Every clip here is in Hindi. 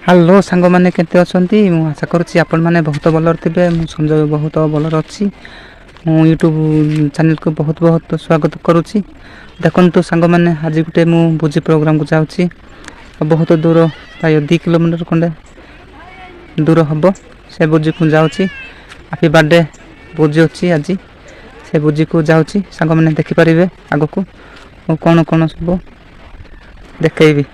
हेलो सांग मैंने केते अछंती मु आशा करूची आपण माने बहुत भलर थिबे। मु संजय बहुत भलर अछि। मु यूट्यूब चैनल को बहुत बहुत स्वागत करूची। देखंतु सांग माने आज गुटे मु बुजी प्रोग्राम को जाउची। बहुत दूर प्राय 2 किलोमीटर खंडे दूर हबो से बुजी को जाउची। हैप्पी बर्थडे बुजी अछि आज से बुजी को जाउची। सांग माने देखि परिबे आगो को कोन कोन सब देखैबी।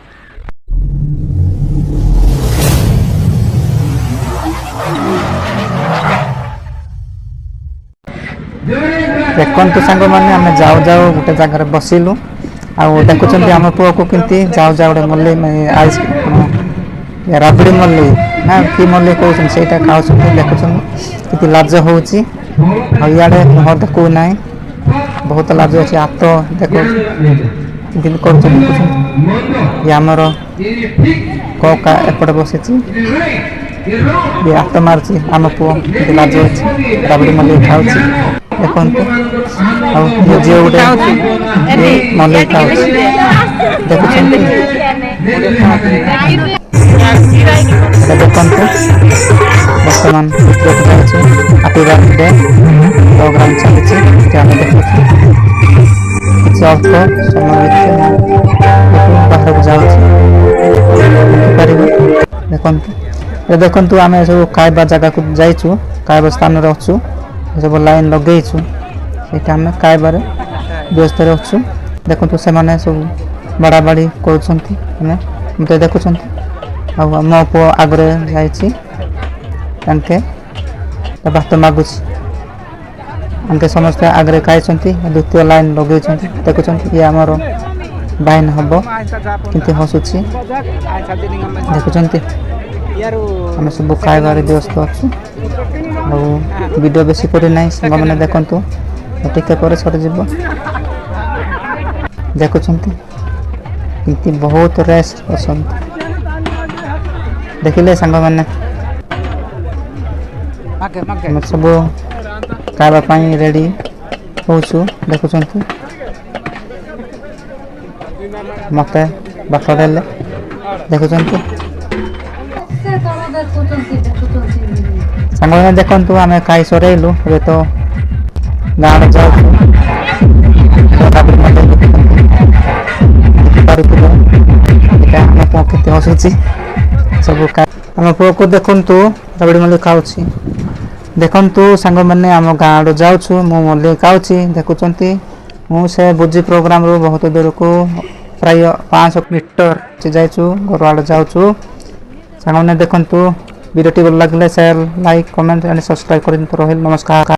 देखु सांग मैंने आम जाऊ जाऊ गोटे जगार बसिलु देखुं आम पुआ को किंती जाऊ जाऊ गोटे मल्ली आइस राबड़ी मल्ली ना कि मल्ली कहते से खाऊ देखुं कि लाज हो इे मुह देखु ना बहुत लाज अच्छे हाथ देख करमर कका एपटे बसी हाथ मार्ची आम पुओ लाज अच्छी राबड़ी मल्ली खाऊ देखो झील गोटे मल्ल खाऊ देखुं देखु बर्तमान हैप्पी बर्थडे प्रोग्राम चलती देखु अल्प समय बाहर को जाऊँ देखु आम सब खाइबा जगह को जाइचु खाइबा स्थान अच्छु सब लाइन लगेचु आम खाइबार व्यस्त अच्छु देखु से मैंने सब बड़ा बाड़ी कर देखुं मो पु आगे जाके भात मागुच आमके समस्ते आगे खाई द्वितीय लाइन लगे देखुं ये आमर बाइन हम कि हसुची देखुं आम सब खाइबार व्यस्त अच्छु वीडियो बेसी कर ना सांग मैंने देखु टिके पर सरीज देखुं बहुत रेस्ट पसंद देखिले सांग मैंने सब खावाई रेडी होचु देखुं मत बाट देले देखुं सांग मैंने देखु आम खाई सरेलु ए तो गाँव जाऊ के हसुची सब आम पुओ को देखु राबड़ी मल्ली खाऊ देखु सांग मैंने आम गाँव जाऊँ मु मल्ली खाऊ देखुं मुझे बुजी प्रोग्राम रू बहुत दूर को प्राय 500 मीटर जाइचु घर आड़ जाऊँ सांग मैंने देखु वीडियो भल लगे share like comment and subscribe कर। नमस्कार।